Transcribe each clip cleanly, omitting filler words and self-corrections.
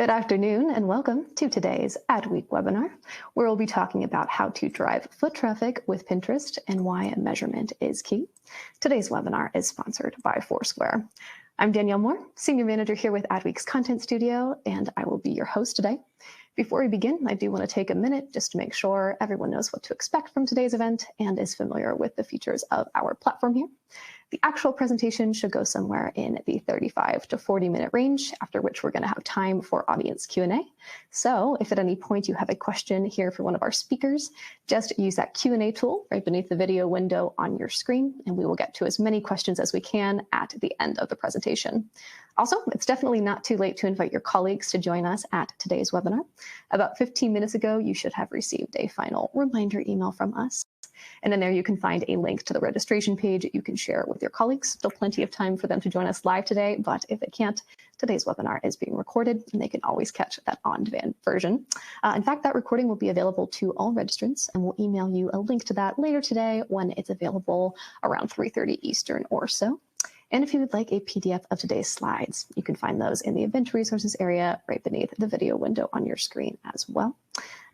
Good afternoon and welcome to today's Adweek webinar, where we'll be talking about how to drive foot traffic with Pinterest and why measurement is key. Today's webinar is sponsored by Foursquare. I'm Danielle Moore, Senior Manager here with Adweek's Content Studio, and I will be your host today. Before we begin, I do want to take a minute just to make sure everyone knows what to expect from today's event and is familiar with the features of our platform here. The actual presentation should go somewhere in the 35 to 40-minute range, after which we're going to have time for audience Q&A. So if at any point you have a question here for one of our speakers, just use that Q&A tool right beneath the video window on your screen, and we will get to as many questions as we can at the end of the presentation. Also, it's definitely not too late to invite your colleagues to join us at today's webinar. About 15 minutes ago, you should have received a final reminder email from us. And in there, you can find a link to the registration page you can share with your colleagues. Still plenty of time for them to join us live today, but if they can't, today's webinar is being recorded and they can always catch that on-demand version. In fact, that recording will be available to all registrants, and we'll email you a link to that later today when it's available around 3:30 Eastern or so. And if you would like a PDF of today's slides, you can find those in the event resources area right beneath the video window on your screen as well.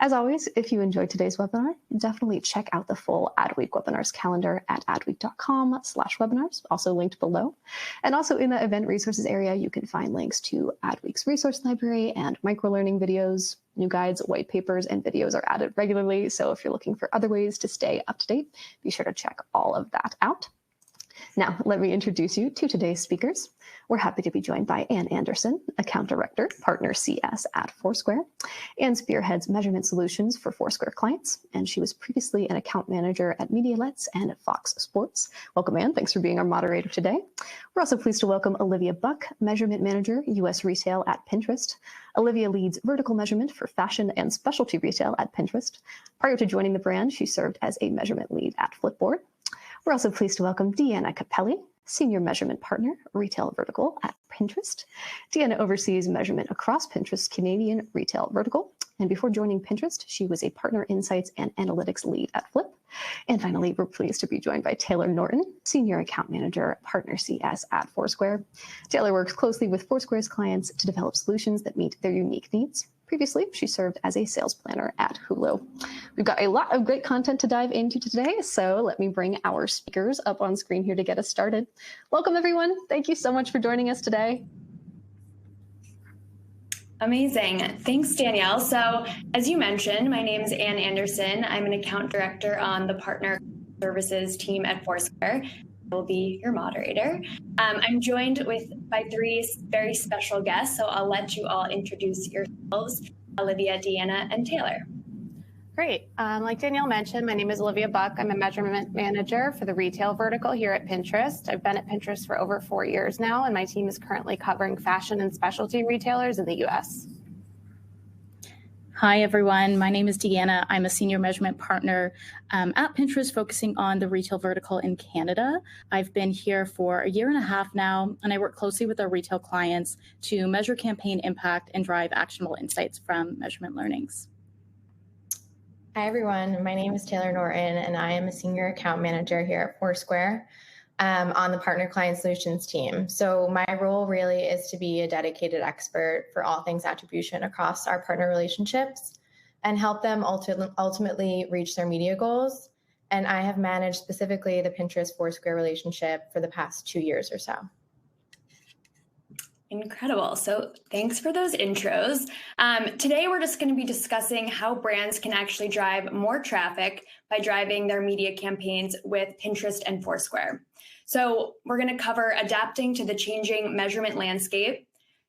As always, if you enjoyed today's webinar, definitely check out the full Adweek webinars calendar at adweek.com/webinars, also linked below. And also in the event resources area, you can find links to Adweek's resource library and microlearning videos. New guides, white papers, and videos are added regularly. So if you're looking for other ways to stay up to date, be sure to check all of that out. Now, let me introduce you to today's speakers. We're happy to be joined by Ann Anderson, Account Director, Partner CS at Foursquare. Ann spearheads measurement solutions for Foursquare clients, and she was previously an account manager at Medialets and Fox Sports. Welcome, Ann. Thanks for being our moderator today. We're also pleased to welcome Olivia Buck, Measurement Manager, U.S. Retail at Pinterest. Olivia leads vertical measurement for fashion and specialty retail at Pinterest. Prior to joining the brand, she served as a measurement lead at Flipboard. We're also pleased to welcome Deanna Capelli, Senior Measurement Partner, Retail Vertical at Pinterest. Deanna oversees measurement across Pinterest's Canadian retail vertical. And before joining Pinterest, she was a Partner Insights and Analytics lead at Flip. And finally, we're pleased to be joined by Taylor Norton, Senior Account Manager, Partner CS at Foursquare. Taylor works closely with Foursquare's clients to develop solutions that meet their unique needs. Previously, she served as a sales planner at Hulu. We've got a lot of great content to dive into today, so let me bring our speakers up on screen here to get us started. Welcome, everyone. Thank you so much for joining us today. Amazing. Thanks, Danielle. So as you mentioned, my name is Ann Anderson. I'm an account director on the partner services team at Foursquare. I will be your moderator. I'm joined by three very special guests, so I'll let you all introduce yourselves, Olivia, Deanna, and Taylor. Great. Like Danielle mentioned, my name is Olivia Buck. I'm a measurement manager for the retail vertical here at Pinterest. I've been at Pinterest for over 4 years now, and my team is currently covering fashion and specialty retailers in the U.S. Hi, everyone. My name is Deanna. I'm a senior measurement partner at Pinterest, focusing on the retail vertical in Canada. I've been here for 1.5 years now, and I work closely with our retail clients to measure campaign impact and drive actionable insights from measurement learnings. Hi, everyone. My name is Taylor Norton, and I am a senior account manager here at Foursquare on the Partner Client Solutions team. So my role really is to be a dedicated expert for all things attribution across our partner relationships and help them ultimately reach their media goals. And I have managed specifically the Pinterest Foursquare relationship for the past 2 years or so. Incredible. So thanks for those intros. Today, we're just going to be discussing how brands can actually drive more traffic by driving their media campaigns with Pinterest and Foursquare. So we're going to cover adapting to the changing measurement landscape,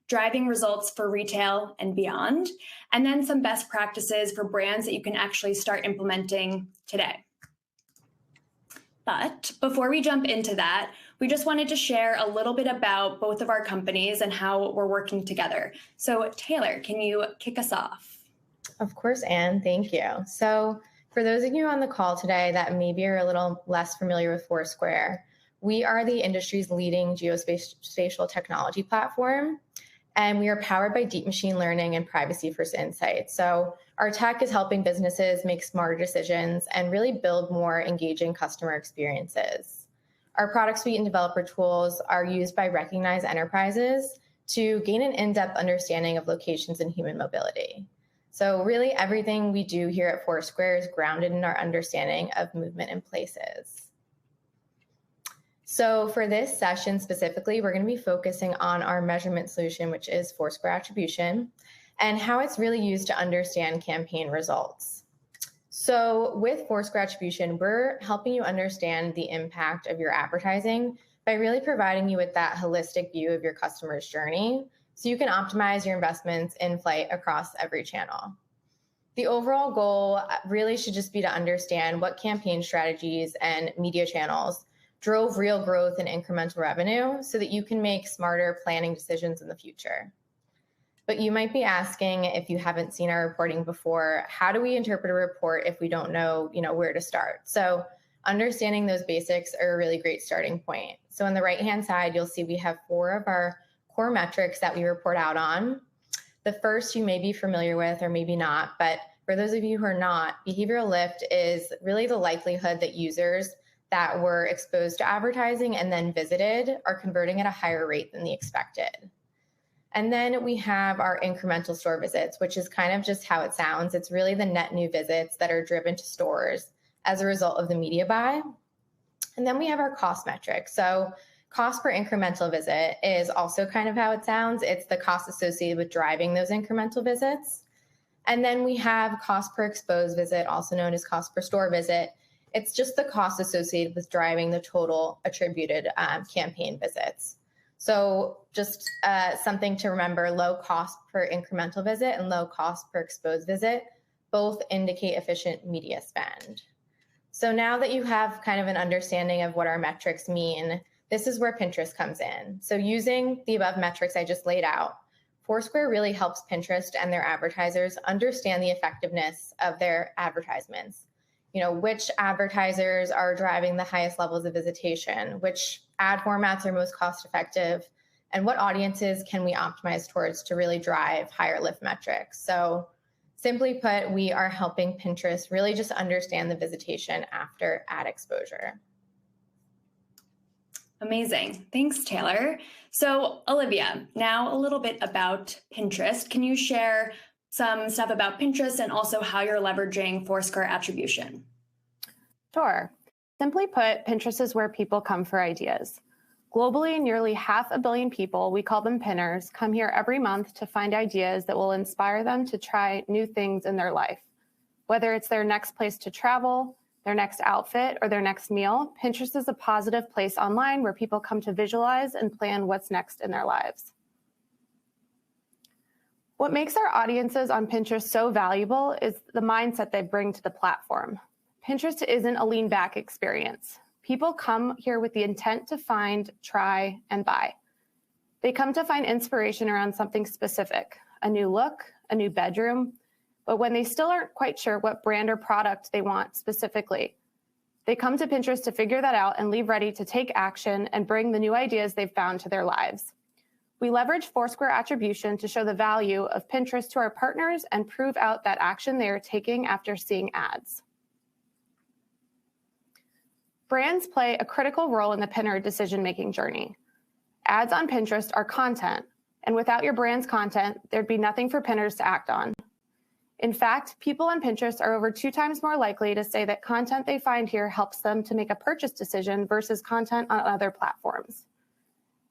driving results for retail and beyond, and then some best practices for brands that you can actually start implementing today. But before we jump into that, we just wanted to share a little bit about both of our companies and how we're working together. So Taylor, can you kick us off? Of course, Anne, thank you. So for those of you on the call today that maybe are a little less familiar with Foursquare, we are the industry's leading geospatial technology platform, and we are powered by deep machine learning and privacy-first insights. So our tech is helping businesses make smarter decisions and really build more engaging customer experiences. Our product suite and developer tools are used by recognized enterprises to gain an in-depth understanding of locations and human mobility. So really everything we do here at Foursquare is grounded in our understanding of movement in places. So for this session specifically, we're going to be focusing on our measurement solution, which is Foursquare attribution, and how it's really used to understand campaign results. So with Foursquare attribution, we're helping you understand the impact of your advertising by really providing you with that holistic view of your customer's journey so you can optimize your investments in flight across every channel. The overall goal really should just be to understand what campaign strategies and media channels drove real growth and incremental revenue so that you can make smarter planning decisions in the future. But you might be asking, if you haven't seen our reporting before, how do we interpret a report if we don't know, where to start? So understanding those basics are a really great starting point. So on the right-hand side, you'll see we have 4 of our core metrics that we report out on. The first you may be familiar with or maybe not, but for those of you who are not, behavioral lift is really the likelihood that users that were exposed to advertising and then visited are converting at a higher rate than the expected. And then we have our incremental store visits, which is kind of just how it sounds. It's really the net new visits that are driven to stores as a result of the media buy. And then we have our cost metric. So cost per incremental visit is also kind of how it sounds. It's the cost associated with driving those incremental visits. And then we have cost per exposed visit, also known as cost per store visit. It's just the cost associated with driving the total attributed campaign visits. So just something to remember, low cost per incremental visit and low cost per exposed visit both indicate efficient media spend. So now that you have kind of an understanding of what our metrics mean, this is where Pinterest comes in. So using the above metrics I just laid out, Foursquare really helps Pinterest and their advertisers understand the effectiveness of their advertisements. Which advertisers are driving the highest levels of visitation, which ad formats are most cost effective, and what audiences can we optimize towards to really drive higher lift metrics. So simply put, we are helping Pinterest really just understand the visitation after ad exposure. Amazing. Thanks, Taylor. So Olivia, now a little bit about Pinterest. Can you share some stuff about Pinterest and also how you're leveraging Foursquare attribution? Sure. Simply put, Pinterest is where people come for ideas. Globally, nearly 500 million people, we call them pinners, come here every month to find ideas that will inspire them to try new things in their life. Whether it's their next place to travel, their next outfit, or their next meal, Pinterest is a positive place online where people come to visualize and plan what's next in their lives. What makes our audiences on Pinterest so valuable is the mindset they bring to the platform. Pinterest isn't a lean back experience. People come here with the intent to find, try, and buy. They come to find inspiration around something specific, a new look, a new bedroom, but when they still aren't quite sure what brand or product they want specifically, they come to Pinterest to figure that out and leave ready to take action and bring the new ideas they've found to their lives. We leverage Foursquare attribution to show the value of Pinterest to our partners and prove out that action they are taking after seeing ads. Brands play a critical role in the pinner decision-making journey. Ads on Pinterest are content, and without your brand's content, there'd be nothing for pinners to act on. In fact, people on Pinterest are over 2 times more likely to say that content they find here helps them to make a purchase decision versus content on other platforms.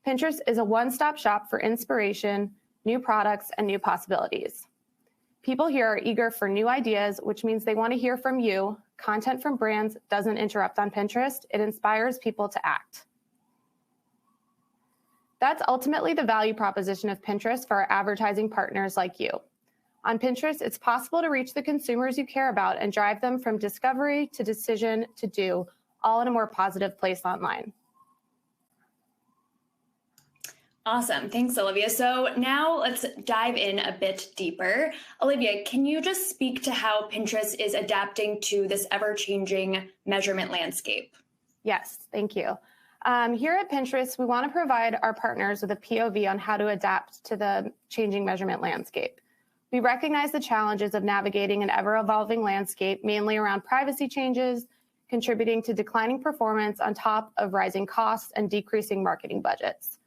Pinterest is a one-stop shop for inspiration, new products, and new possibilities. People here are eager for new ideas, which means they want to hear from you. Content from brands doesn't interrupt on Pinterest. It inspires people to act. That's ultimately the value proposition of Pinterest for our advertising partners like you. On Pinterest, it's possible to reach the consumers you care about and drive them from discovery to decision to do, all in a more positive place online. Awesome. Thanks, Olivia. So now let's dive in a bit deeper. Olivia, can you just speak to how Pinterest is adapting to this ever-changing measurement landscape? Yes, thank you. Here at Pinterest, we want to provide our partners with a POV on how to adapt to the changing measurement landscape. We recognize the challenges of navigating an ever-evolving landscape, mainly around privacy changes, contributing to declining performance on top of rising costs and decreasing marketing budgets.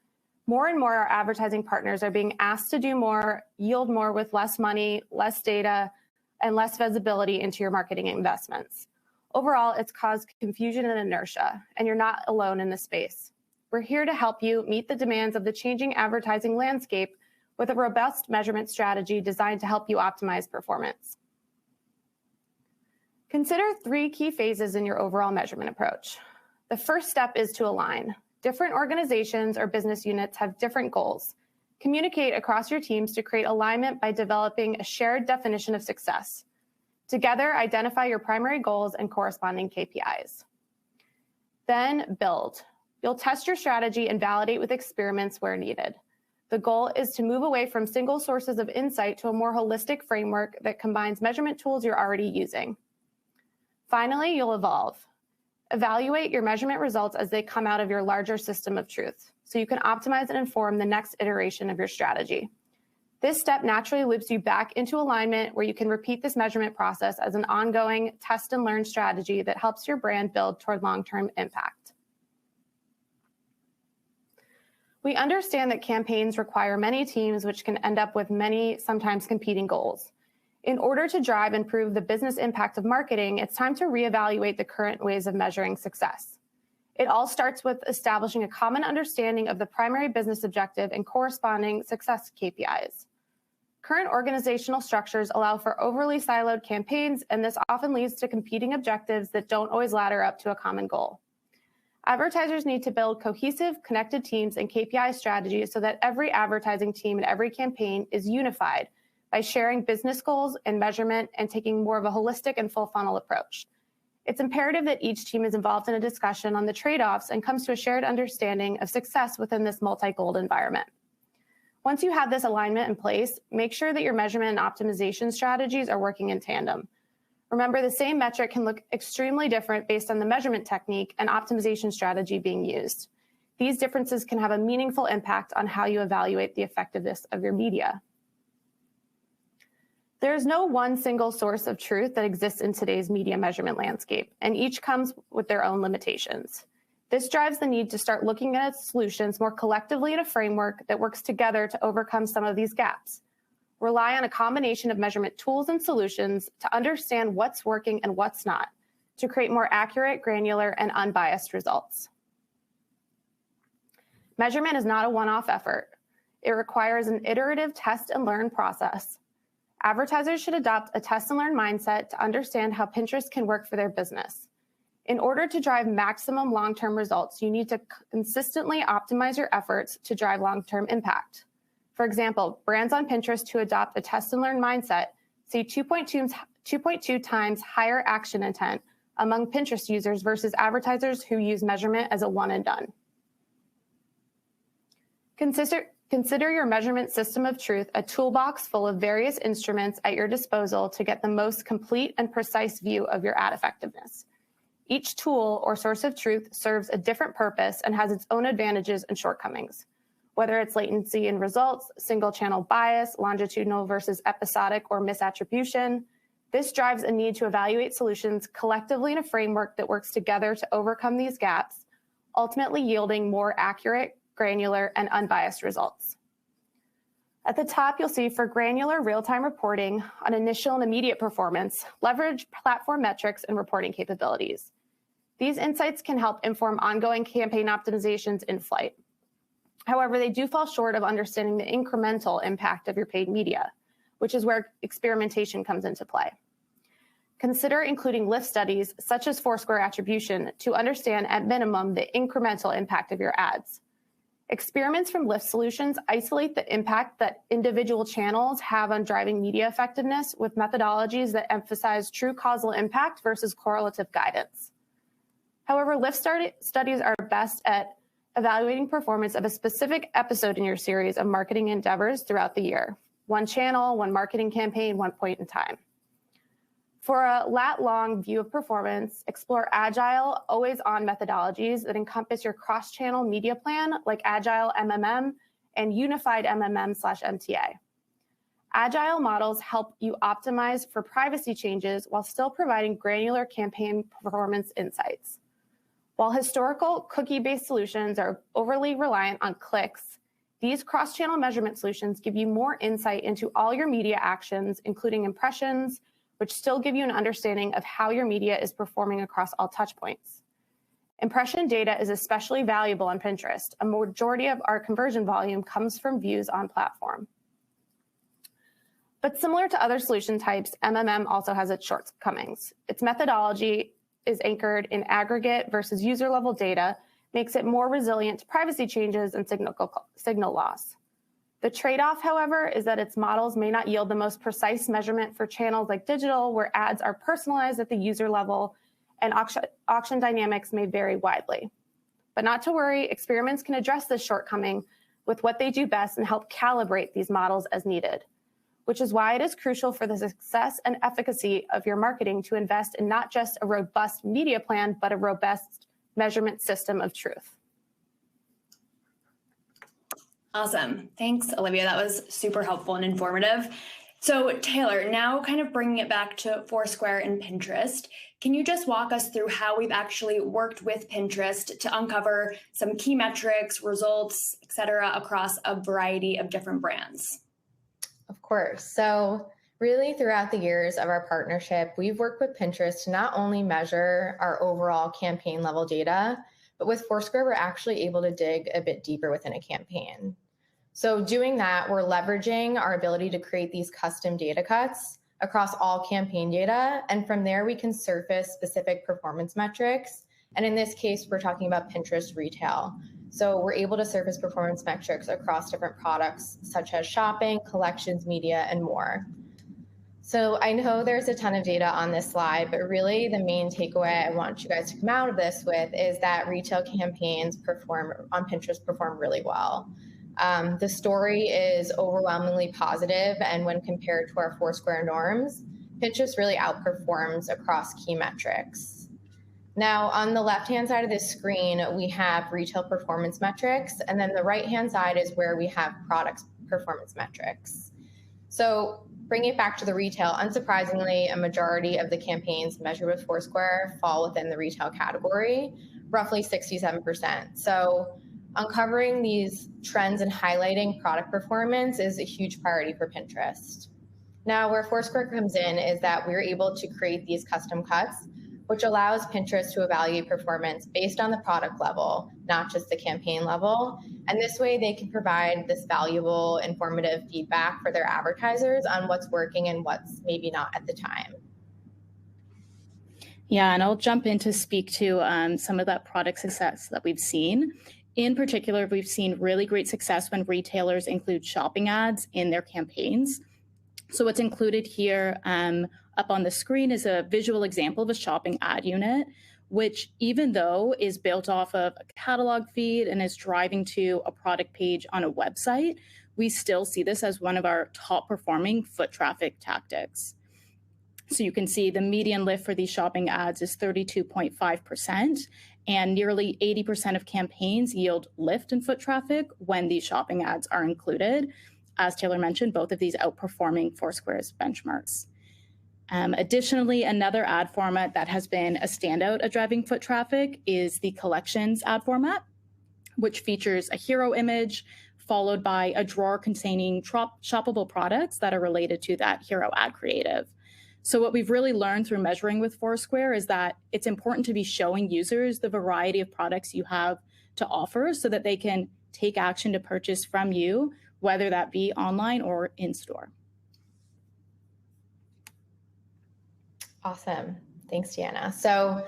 More and more, our advertising partners are being asked to do more, yield more with less money, less data, and less visibility into your marketing investments. Overall, it's caused confusion and inertia, and you're not alone in this space. We're here to help you meet the demands of the changing advertising landscape with a robust measurement strategy designed to help you optimize performance. Consider 3 key phases in your overall measurement approach. The first step is to align. Different organizations or business units have different goals. Communicate across your teams to create alignment by developing a shared definition of success. Together, identify your primary goals and corresponding KPIs. Then build. You'll test your strategy and validate with experiments where needed. The goal is to move away from single sources of insight to a more holistic framework that combines measurement tools you're already using. Finally, you'll evolve. Evaluate your measurement results as they come out of your larger system of truth, so you can optimize and inform the next iteration of your strategy. This step naturally loops you back into alignment where you can repeat this measurement process as an ongoing test and learn strategy that helps your brand build toward long-term impact. We understand that campaigns require many teams, which can end up with many, sometimes competing goals. In order to drive and improve the business impact of marketing, it's time to reevaluate the current ways of measuring success. It all starts with establishing a common understanding of the primary business objective and corresponding success KPIs. Current organizational structures allow for overly siloed campaigns, and this often leads to competing objectives that don't always ladder up to a common goal. Advertisers need to build cohesive, connected teams and KPI strategies so that every advertising team and every campaign is unified by sharing business goals and measurement and taking more of a holistic and full funnel approach. It's imperative that each team is involved in a discussion on the trade-offs and comes to a shared understanding of success within this multi-goal environment. Once you have this alignment in place, make sure that your measurement and optimization strategies are working in tandem. Remember, the same metric can look extremely different based on the measurement technique and optimization strategy being used. These differences can have a meaningful impact on how you evaluate the effectiveness of your media. There is no one single source of truth that exists in today's media measurement landscape, and each comes with their own limitations. This drives the need to start looking at solutions more collectively in a framework that works together to overcome some of these gaps. Rely on a combination of measurement tools and solutions to understand what's working and what's not, to create more accurate, granular, and unbiased results. Measurement is not a one-off effort. It requires an iterative test and learn process. Advertisers should adopt a test and learn mindset to understand how Pinterest can work for their business. In order to drive maximum long-term results, you need to consistently optimize your efforts to drive long-term impact. For example, brands on Pinterest who adopt a test and learn mindset see 2.2 times higher action intent among Pinterest users versus advertisers who use measurement as a one and done. Consider your measurement system of truth a toolbox full of various instruments at your disposal to get the most complete and precise view of your ad effectiveness. Each tool or source of truth serves a different purpose and has its own advantages and shortcomings. Whether it's latency in results, single channel bias, longitudinal versus episodic or misattribution, this drives a need to evaluate solutions collectively in a framework that works together to overcome these gaps, ultimately yielding more accurate, granular, and unbiased results. At the top, you'll see for granular real-time reporting on initial and immediate performance, leverage platform metrics and reporting capabilities. These insights can help inform ongoing campaign optimizations in flight. However, they do fall short of understanding the incremental impact of your paid media, which is where experimentation comes into play. Consider including lift studies, such as Foursquare attribution, to understand at minimum the incremental impact of your ads. Experiments from lift solutions isolate the impact that individual channels have on driving media effectiveness with methodologies that emphasize true causal impact versus correlative guidance. However, lift studies are best at evaluating performance of a specific episode in your series of marketing endeavors throughout the year. One channel, one marketing campaign, one point in time. For a lat-long view of performance, explore agile, always-on methodologies that encompass your cross-channel media plan like Agile MMM and Unified MMM/MTA. Agile models help you optimize for privacy changes while still providing granular campaign performance insights. While historical cookie-based solutions are overly reliant on clicks These cross-channel measurement solutions give you more insight into all your media actions, including impressions, which still give you an understanding of how your media is performing across all touch points. Impression data is especially valuable on Pinterest. A majority of our conversion volume comes from views on platform. But similar to other solution types, MMM also has its shortcomings. Its methodology is anchored in aggregate versus user-level data, makes it more resilient to privacy changes and signal loss. The trade-off, however, is that its models may not yield the most precise measurement for channels like digital, where ads are personalized at the user level and auction dynamics may vary widely. But not to worry, experiments can address this shortcoming with what they do best and help calibrate these models as needed, which is why it is crucial for the success and efficacy of your marketing to invest in not just a robust media plan, but a robust measurement system of truth. Awesome. Thanks, Olivia. That was super helpful and informative. So Taylor, now kind of bringing it back to Foursquare and Pinterest, can you just walk us through how we've actually worked with Pinterest to uncover some key metrics, results, et cetera, across a variety of different brands? Of course. So really throughout the years of our partnership, we've worked with Pinterest to not only measure our overall campaign level data, but with Foursquare, we're actually able to dig a bit deeper within a campaign. So doing that, we're leveraging our ability to create these custom data cuts across all campaign data. And from there, we can surface specific performance metrics. And in this case, we're talking about Pinterest retail. So we're able to surface performance metrics across different products, such as shopping, collections, media, and more. So I know there's a ton of data on this slide, but really the main takeaway I want you guys to come out of this with is that retail campaigns on Pinterest perform really well. The story is overwhelmingly positive, and when compared to our Foursquare norms, Pinterest really outperforms across key metrics. Now, on the left-hand side of this screen, we have retail performance metrics, and then the right-hand side is where we have product performance metrics. So bringing it back to the retail, unsurprisingly, a majority of the campaigns measured with Foursquare fall within the retail category, roughly 67%. So uncovering these trends and highlighting product performance is a huge priority for Pinterest. Now, where Foursquare comes in is that we're able to create these custom cuts, which allows Pinterest to evaluate performance based on the product level, not just the campaign level. And this way they can provide this valuable, informative feedback for their advertisers on what's working and what's maybe not at the time. Yeah, and I'll jump in to speak to some of that product success that we've seen. In particular, we've seen really great success when retailers include shopping ads in their campaigns. So what's included here up on the screen is a visual example of a shopping ad unit, which even though is built off of a catalog feed and is driving to a product page on a website, we still see this as one of our top performing foot traffic tactics. So you can see the median lift for these shopping ads is 32.5%, and nearly 80% of campaigns yield lift in foot traffic when these shopping ads are included. As Taylor mentioned, both of these outperforming Foursquare's benchmarks. Additionally, another ad format that has been a standout at driving foot traffic is the collections ad format, which features a hero image followed by a drawer containing shoppable products that are related to that hero ad creative. So what we've really learned through measuring with Foursquare is that it's important to be showing users the variety of products you have to offer so that they can take action to purchase from you, whether that be online or in store. Awesome. Thanks, Deanna. So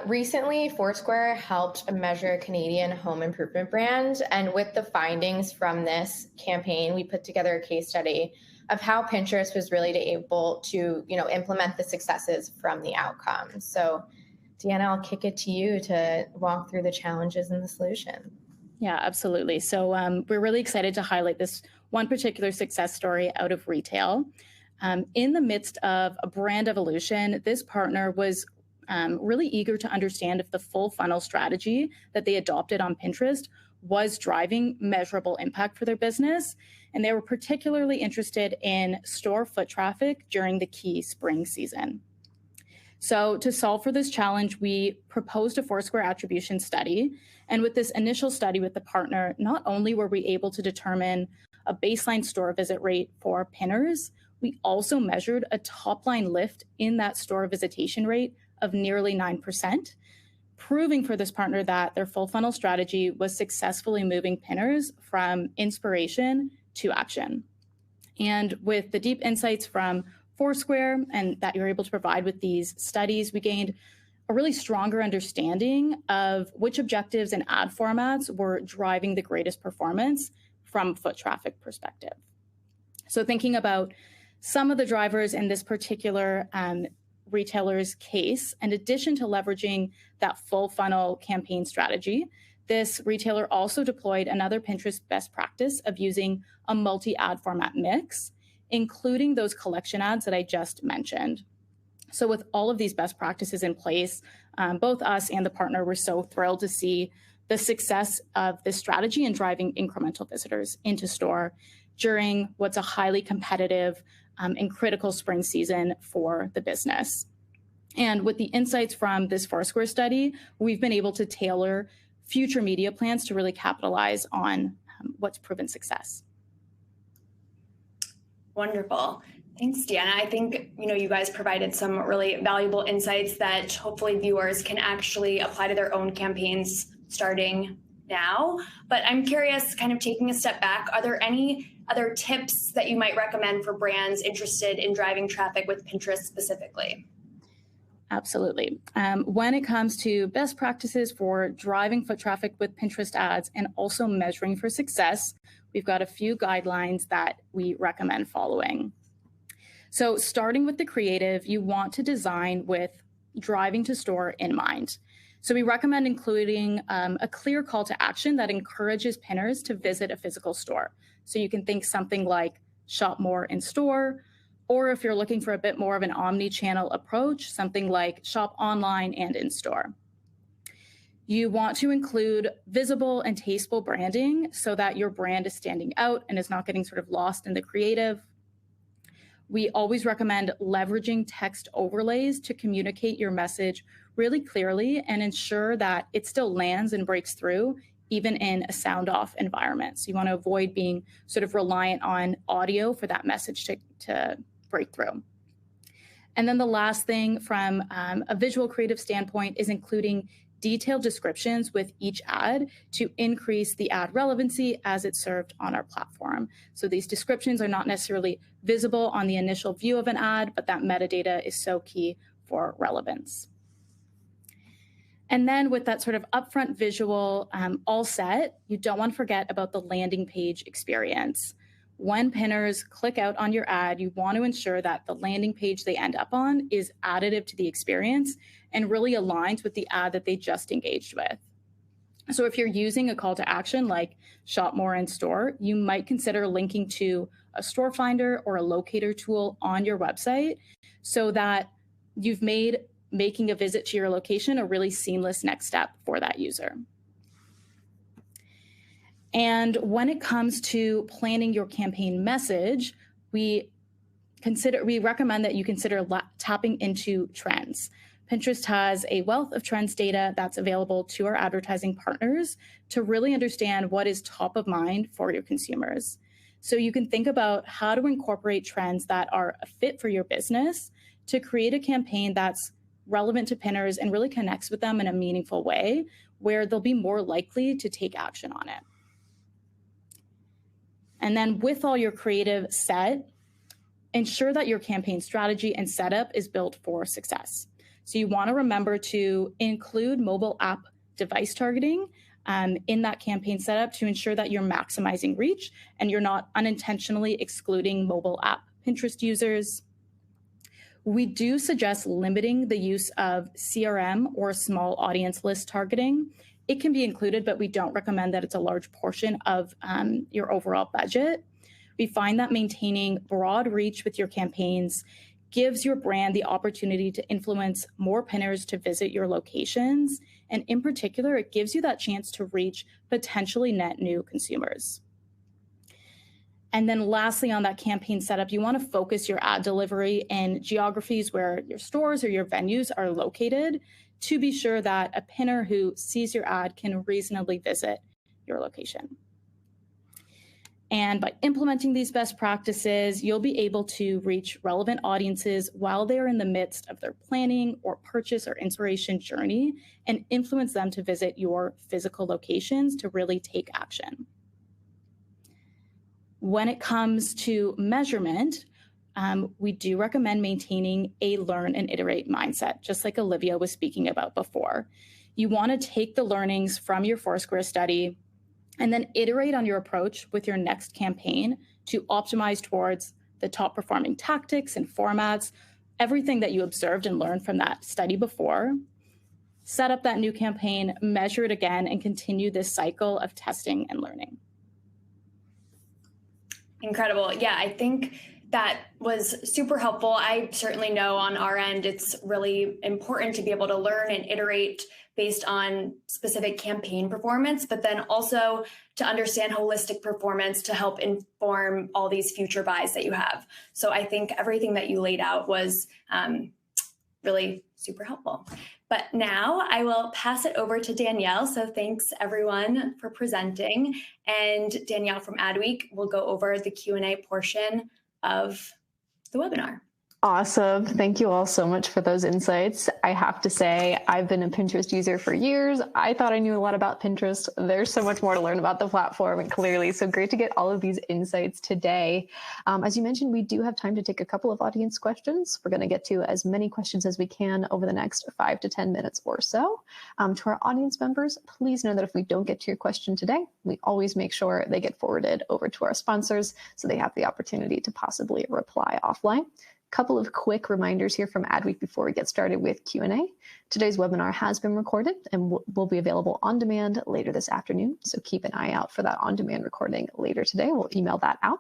recently, Foursquare helped measure a Canadian home improvement brand. And with the findings from this campaign, we put together a case study of how Pinterest was really able to implement the successes from the outcomes. So Deanna, I'll kick it to you to walk through the challenges and the solution. Yeah, absolutely. So we're really excited to highlight this one particular success story out of retail. In the midst of a brand evolution, this partner was really eager to understand if the full funnel strategy that they adopted on Pinterest was driving measurable impact for their business. And they were particularly interested in store foot traffic during the key spring season. So to solve for this challenge, we proposed a Foursquare attribution study. And with this initial study with the partner, not only were we able to determine a baseline store visit rate for pinners, we also measured a top-line lift in that store visitation rate of nearly 9%, proving for this partner that their full funnel strategy was successfully moving pinners from inspiration to action. And with the deep insights from Foursquare and that you're able to provide with these studies, we gained a really stronger understanding of which objectives and ad formats were driving the greatest performance from foot traffic perspective. So thinking about some of the drivers in this particular retailer's case, in addition to leveraging that full funnel campaign strategy, this retailer also deployed another Pinterest best practice of using a multi-ad format mix, including those collection ads that I just mentioned. So with all of these best practices in place, both us and the partner were so thrilled to see the success of this strategy in driving incremental visitors into store during what's a highly competitive and critical spring season for the business. And with the insights from this Foursquare study, we've been able to tailor future media plans to really capitalize on what's proven success. Wonderful. Thanks, Deanna. I think, you guys provided some really valuable insights that hopefully viewers can actually apply to their own campaigns starting now. But I'm curious, kind of taking a step back, are there any other tips that you might recommend for brands interested in driving traffic with Pinterest specifically? Absolutely. When it comes to best practices for driving foot traffic with Pinterest ads and also measuring for success, we've got a few guidelines that we recommend following. So starting with the creative, you want to design with driving to store in mind. So we recommend including a clear call to action that encourages pinners to visit a physical store. So you can think something like shop more in store, or if you're looking for a bit more of an omni-channel approach, something like shop online and in store. You want to include visible and tasteful branding so that your brand is standing out and is not getting sort of lost in the creative. We always recommend leveraging text overlays to communicate your message really clearly and ensure that it still lands and breaks through even in a sound off environment. So you want to avoid being sort of reliant on audio for that message to break through. And then the last thing from a visual creative standpoint is including detailed descriptions with each ad to increase the ad relevancy as it's served on our platform. So these descriptions are not necessarily visible on the initial view of an ad, but that metadata is so key for relevance. And then with that sort of upfront visual all set, you don't want to forget about the landing page experience. When pinners click out on your ad, you want to ensure that the landing page they end up on is additive to the experience and really aligns with the ad that they just engaged with. So if you're using a call to action like shop more in store, you might consider linking to a store finder or a locator tool on your website so that you've made making a visit to your location a really seamless next step for that user. And when it comes to planning your campaign message, we recommend that you consider tapping into trends. Pinterest has a wealth of trends data that's available to our advertising partners to really understand what is top of mind for your consumers. So you can think about how to incorporate trends that are a fit for your business to create a campaign that's relevant to pinners and really connects with them in a meaningful way where they'll be more likely to take action on it. And then with all your creative set, ensure that your campaign strategy and setup is built for success. So you want to remember to include mobile app device targeting in that campaign setup to ensure that you're maximizing reach and you're not unintentionally excluding mobile app Pinterest users. We do suggest limiting the use of CRM or small audience list targeting. It can be included, but we don't recommend that it's a large portion of your overall budget. We find that maintaining broad reach with your campaigns gives your brand the opportunity to influence more pinners to visit your locations. And in particular, it gives you that chance to reach potentially net new consumers. And then lastly, on that campaign setup, you want to focus your ad delivery in geographies where your stores or your venues are located to be sure that a pinner who sees your ad can reasonably visit your location. And by implementing these best practices, you'll be able to reach relevant audiences while they're in the midst of their planning or purchase or inspiration journey and influence them to visit your physical locations to really take action. When it comes to measurement, we do recommend maintaining a learn and iterate mindset, just like Olivia was speaking about before. You want to take the learnings from your Foursquare study and then iterate on your approach with your next campaign to optimize towards the top performing tactics and formats, everything that you observed and learned from that study before. Set up that new campaign, measure it again, and continue this cycle of testing and learning. Incredible. Yeah, I think that was super helpful. I certainly know on our end, it's really important to be able to learn and iterate based on specific campaign performance, but then also to understand holistic performance to help inform all these future buys that you have. So I think everything that you laid out was really super helpful. But now I will pass it over to Danielle. So thanks everyone for presenting. And Danielle from Adweek will go over the Q&A portion of the webinar. Awesome. Thank you all so much for those insights. I have to say, I've been a Pinterest user for years. I thought I knew a lot about Pinterest. There's so much more to learn about the platform, and clearly, so great to get all of these insights today. As you mentioned, we do have time to take a couple of audience questions. We're going to get to as many questions as we can over the next 5 to 10 minutes or so. To our audience members, please know that if we don't get to your question today, we always make sure they get forwarded over to our sponsors so they have the opportunity to possibly reply offline. Couple of quick reminders here from Adweek before we get started with Q&A. Today's webinar has been recorded and will be available on demand later this afternoon. So keep an eye out for that on-demand recording later today. We'll email that out.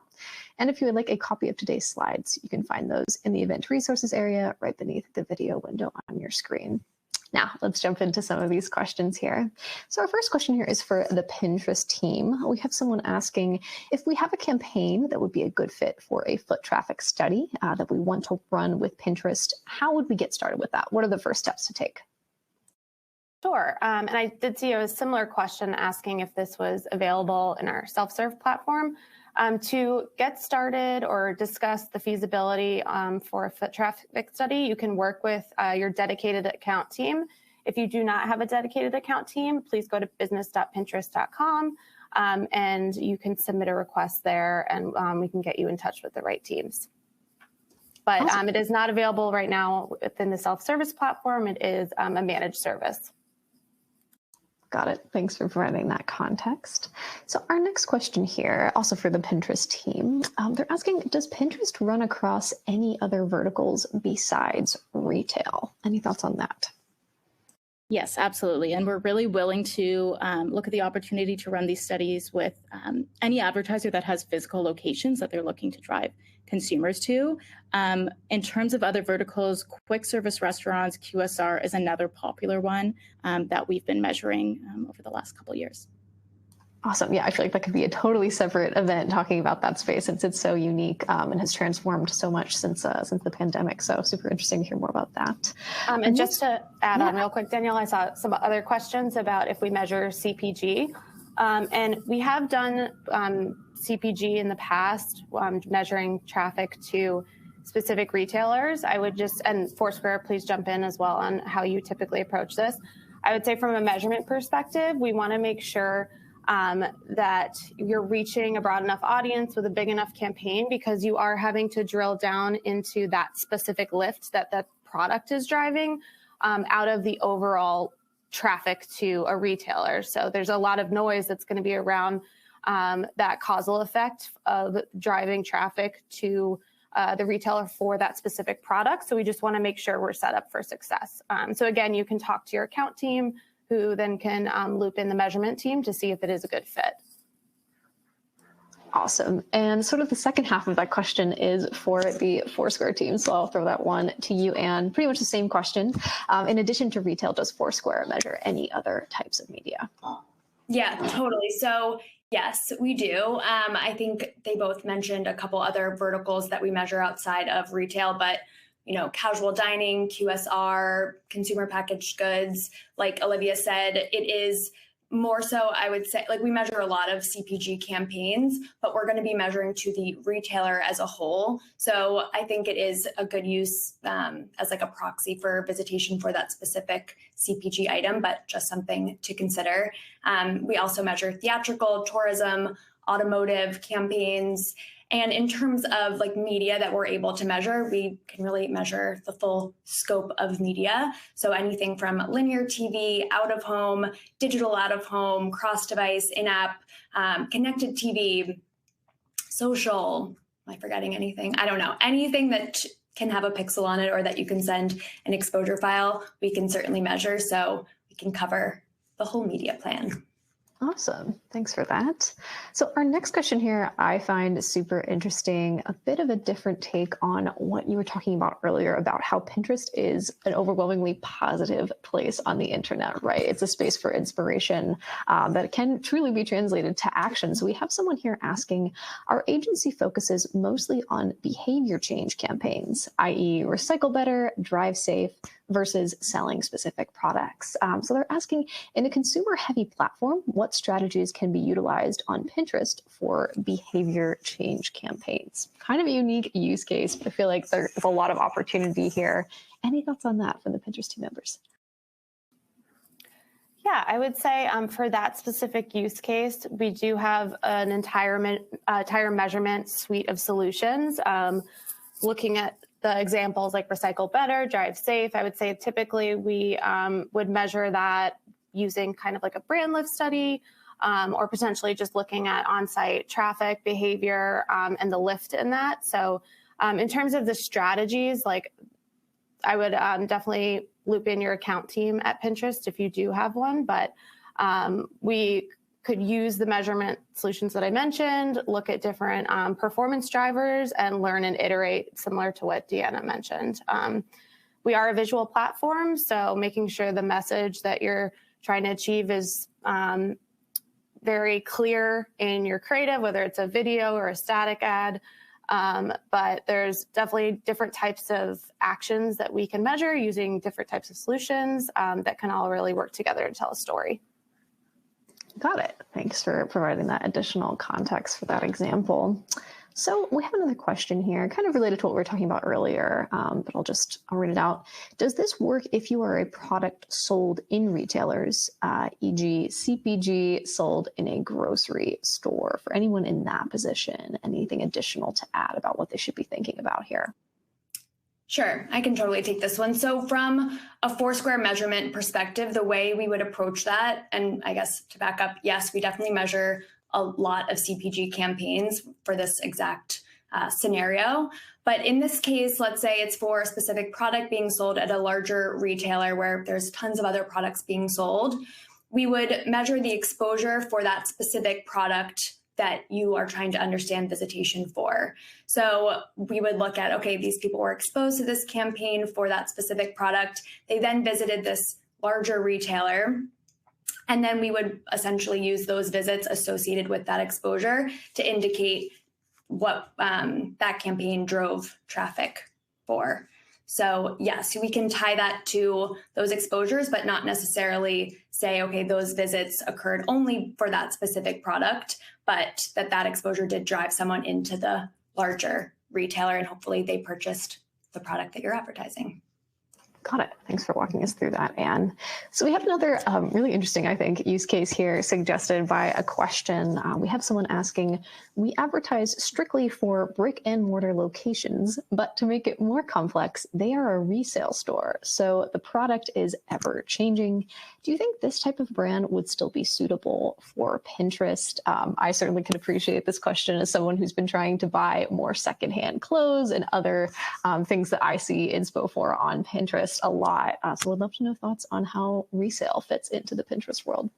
And if you would like a copy of today's slides, you can find those in the event resources area right beneath the video window on your screen. Now, let's jump into some of these questions here. So our first question here is for the Pinterest team. We have someone asking if we have a campaign that would be a good fit for a foot traffic study that we want to run with Pinterest. How would we get started with that? What are the first steps to take? Sure. And I did see a similar question asking if this was available in our self-serve platform. To get started or discuss the feasibility for a foot traffic study, you can work with your dedicated account team. If you do not have a dedicated account team, please go to business.pinterest.com and you can submit a request there and we can get you in touch with the right teams. But awesome. It is not available right now within the self-service platform. It is a managed service. Got it. Thanks for providing that context. So our next question here, also for the Pinterest team, they're asking, does Pinterest run across any other verticals besides retail? Any thoughts on that? Yes, absolutely. And we're really willing to look at the opportunity to run these studies with any advertiser that has physical locations that they're looking to drive consumers to. In terms of other verticals, quick service restaurants, QSR is another popular one that we've been measuring over the last couple of years. Awesome. Yeah, I feel like that could be a totally separate event talking about that space since it's so unique and has transformed so much since the pandemic. So super interesting to hear more about that. And just to add on real quick, Danielle, I saw some other questions about if we measure CPG. And we have done CPG in the past, measuring traffic to specific retailers. I would just, and Foursquare, please jump in as well on how you typically approach this. I would say from a measurement perspective, we want to make sure that you're reaching a broad enough audience with a big enough campaign, because you are having to drill down into that specific lift that that product is driving out of the overall traffic to a retailer. So there's a lot of noise that's going to be around that causal effect of driving traffic to the retailer for that specific product. So we just want to make sure we're set up for success. So again, you can talk to your account team, who then can loop in the measurement team to see if it is a good fit. Awesome. And sort of the second half of that question is for the Foursquare team. So I'll throw that one to you, Anne. Pretty much the same question. In addition to retail, does Foursquare measure any other types of media? Yeah, totally. So Yes, we do. I think they both mentioned a couple other verticals that we measure outside of retail, but casual dining, QSR, consumer packaged goods, like Olivia said, it is more so, I would say, like we measure a lot of CPG campaigns, but we're going to be measuring to the retailer as a whole. So I think it is a good use as like a proxy for visitation for that specific CPG item, but just something to consider. We also measure theatrical, tourism, automotive campaigns. And in terms of like media that we're able to measure, we can really measure the full scope of media. So anything from linear TV, out of home, digital out of home, cross-device, in-app, connected TV, social. Am I forgetting anything? I don't know. Anything that can have a pixel on it or that you can send an exposure file, we can certainly measure. So we can cover the whole media plan. Awesome. Thanks for that. So our next question here, I find super interesting, a bit of a different take on what you were talking about earlier about how Pinterest is an overwhelmingly positive place on the internet, right? It's a space for inspiration that can truly be translated to action. So we have someone here asking, our agency focuses mostly on behavior change campaigns, i.e. recycle better, drive safe, versus selling specific products. So they're asking, in a consumer-heavy platform, what strategies can be utilized on Pinterest for behavior change campaigns? Kind of a unique use case, but I feel like there's a lot of opportunity here. Any thoughts on that from the Pinterest team members? Yeah, I would say for that specific use case, we do have an entire measurement suite of solutions. Looking at the examples like recycle better, drive safe, I would say typically we would measure that using kind of like a brand lift study or potentially just looking at on-site traffic behavior and the lift in that. So in terms of the strategies, like I would definitely loop in your account team at Pinterest if you do have one, but we could use the measurement solutions that I mentioned, look at different performance drivers and learn and iterate similar to what Deanna mentioned. We are a visual platform, so making sure the message that you're trying to achieve is very clear in your creative, whether it's a video or a static ad. But there's definitely different types of actions that we can measure using different types of solutions that can all really work together to tell a story. Got it. Thanks for providing that additional context for that example. So we have another question here, kind of related to what we were talking about earlier, but I'll read it out. Does this work if you are a product sold in retailers, e.g. CPG sold in a grocery store? For anyone in that position, anything additional to add about what they should be thinking about here? Sure, I can totally take this one. So from a Foursquare measurement perspective, the way we would approach that, and I guess to back up, yes, we definitely measure a lot of CPG campaigns for this exact scenario. But in this case, let's say it's for a specific product being sold at a larger retailer where there's tons of other products being sold. We would measure the exposure for that specific product that you are trying to understand visitation for. So we would look at, okay, these people were exposed to this campaign for that specific product. They then visited this larger retailer. And then we would essentially use those visits associated with that exposure to indicate what that campaign drove traffic for. So yes, we can tie that to those exposures, but not necessarily say, okay, those visits occurred only for that specific product, but that exposure did drive someone into the larger retailer and hopefully they purchased the product that you're advertising. Got it. Thanks for walking us through that, Anne. So we have another really interesting, I think, use case here suggested by a question. We have someone asking, we advertise strictly for brick and mortar locations, but to make it more complex, they are a resale store. So the product is ever changing. Do you think this type of brand would still be suitable for Pinterest? I certainly could appreciate this question as someone who's been trying to buy more secondhand clothes and other things that I see inspo for on Pinterest a lot. So I'd love to know thoughts on how resale fits into the Pinterest world.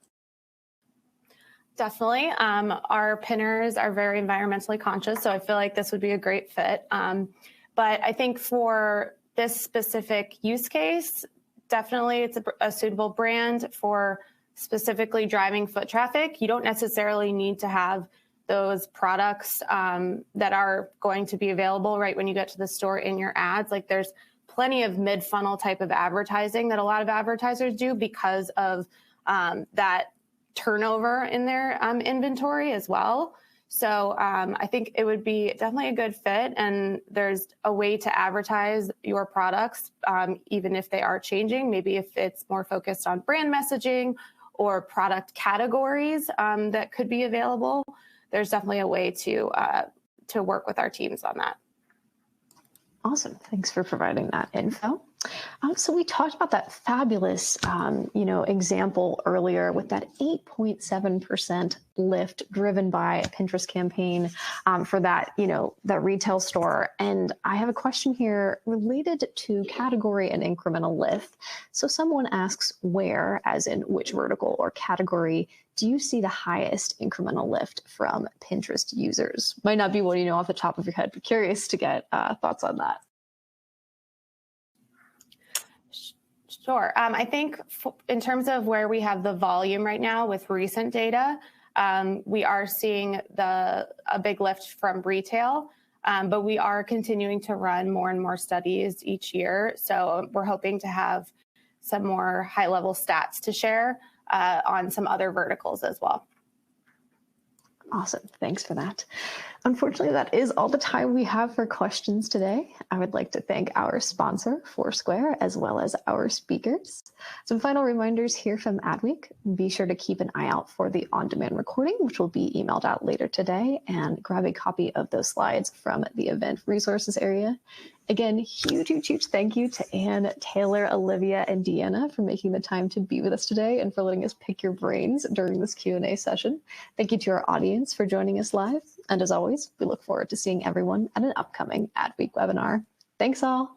Definitely. Our pinners are very environmentally conscious, so I feel like this would be a great fit. But I think for this specific use case, definitely it's a suitable brand for specifically driving foot traffic, you don't necessarily need to have those products that are going to be available right when you get to the store in your ads. Like there's plenty of mid-funnel type of advertising that a lot of advertisers do because of that turnover in their inventory as well. So I think it would be definitely a good fit, and there's a way to advertise your products, even if they are changing. Maybe if it's more focused on brand messaging or product categories that could be available, there's definitely a way to work with our teams on that. Awesome. Thanks for providing that info. So we talked about that fabulous, example earlier with that 8.7% lift driven by a Pinterest campaign for that, that retail store. And I have a question here related to category and incremental lift. So someone asks where, as in which vertical or category, do you see the highest incremental lift from Pinterest users? Might not be one you know off the top of your head, but curious to get thoughts on that. Sure. I think in terms of where we have the volume right now with recent data, we are seeing a big lift from retail, but we are continuing to run more and more studies each year. So we're hoping to have some more high-level stats to share on some other verticals as well. Awesome. Thanks for that. Unfortunately, that is all the time we have for questions today. I would like to thank our sponsor, Foursquare, as well as our speakers. Some final reminders here from Adweek. Be sure to keep an eye out for the on-demand recording, which will be emailed out later today, and grab a copy of those slides from the event resources area. Again, huge thank you to Anne, Taylor, Olivia, and Deanna for making the time to be with us today and for letting us pick your brains during this Q&A session. Thank you to our audience for joining us live. And as always, we look forward to seeing everyone at an upcoming Adweek webinar. Thanks all.